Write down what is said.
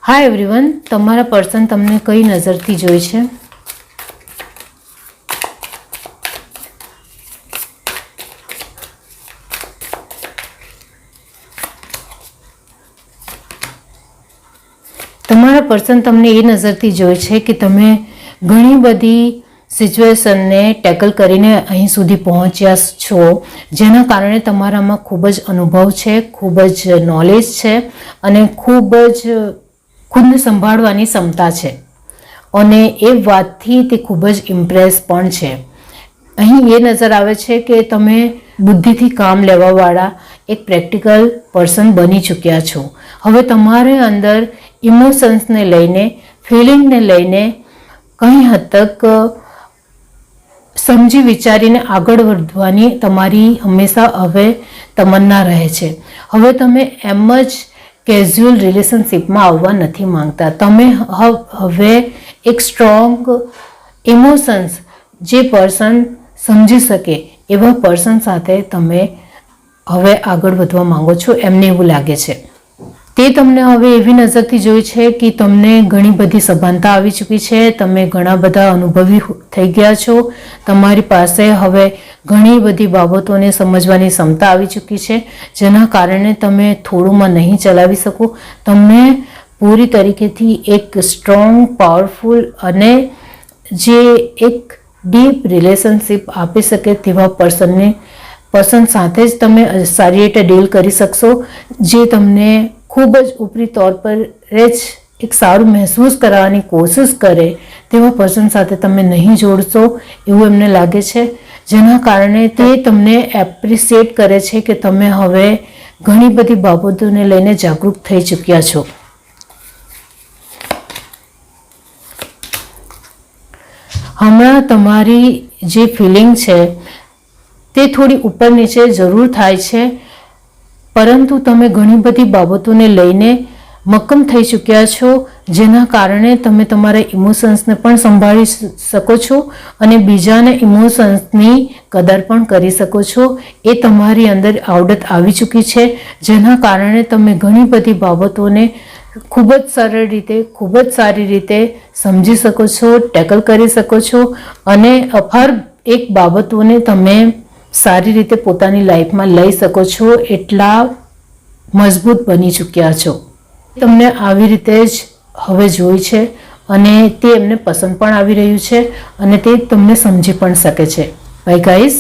Hi everyone, तमारा person तमने कई नजर थी जोई छे। तमारा पर्सन तमने ए नजर थी जोई छे कि तमे घणी बधी सिच्युएशन ने टेकल करीने અહીં સુધી પહોંચ્યા છો, જેના કારણે તમારામાં ખૂબ જ અનુભવ છે, ખૂબ જ નોલેજ છે અને ખૂબ જ ખુદને સંભાળવાની ક્ષમતા છે અને એ વાતથી તે ખૂબ જ ઇમ્પ્રેસ પણ છે। અહીં એ નજર આવે છે કે તમે બુદ્ધિથી કામ લેવાવાળા એક પ્રેક્ટિકલ પર્સન બની ચૂક્યા છો। હવે તમારે અંદર ઇમોશન્સને લઈને, ફિલિંગને લઈને કંઈ હદ તક સમજી વિચારીને આગળ વધવાની તમારી હંમેશા હવે તમન્ના રહે છે। હવે તમે એમ જ કેઝ્યુઅલ રિલેશનશિપમાં આવવા નથી માંગતા। તમે હવે એક સ્ટ્રોંગ ઇમોશન્સ જે પર્સન સમજી શકે એવા પર્સન સાથે તમે હવે આગળ વધવા માંગો છો, એમને એવું લાગે છે। તે તમને હવે એવી નજરથી જોઈ છે કે તમને ઘણી બધી સભાનતા આવી ચૂકી છે, તમે ઘણા બધા અનુભવી થઈ ગયા છો, તમારી પાસે હવે ઘણી બધી બાબતોને સમજવાની ક્ષમતા આવી ચૂકી છે, જેના કારણે તમે થોડુંમાં નહીં ચલાવી શકો। તમને પૂરી તરીકેથી એક સ્ટ્રોંગ, પાવરફુલ અને જે એક ડીપ રિલેશનશિપ આપી શકે તેવા પર્સન સાથે જ તમે સારી રીતે ડીલ કરી શકશો, જે તમને ખૂબ જ ઉપરી તौर પર જ એક સારું મહેસૂસ કરાવવાની કોશિશ કરે તેવા પર્સન સાથે તમે નહીં જોડશો એવું એમને લાગે છે, જેના કારણે તે તમને એપ્રિશિએટ કરે છે કે તમે હવે ઘણી બધી બાબતોને લઈને જાગૃત થઈ ચૂક્યા છો। હમણાં તમારી જે ફિલિંગ છે તે થોડી ઉપર નીચે જરૂર થાય છે, પરંતુ તમે ઘણી બધી બાબતોને લઈને મક્કમ થઈ ચૂક્યા છો, જેના કારણે તમે તમારા ઇમોશન્સને પણ સંભાળી શકો છો અને બીજાના ઇમોશન્સની કદર પણ કરી શકો છો। એ તમારી અંદર આવડત આવી ચૂકી છે, જેના કારણે તમે ઘણી બધી બાબતોને ખૂબ જ સરળ રીતે, ખૂબ જ સારી રીતે સમજી શકો છો, ટેકલ કરી શકો છો અને અફાર એક બાબતોને તમે સારી રીતે પોતાની લાઈફમાં લઈ શકો છો, એટલા મજબૂત બની ચૂક્યા છો। તમને આવી રીતે જ હવે જોઈ છે અને તે એમને પસંદ પણ આવી રહ્યું છે અને તે તમને સમજી પણ શકે છે। By guys.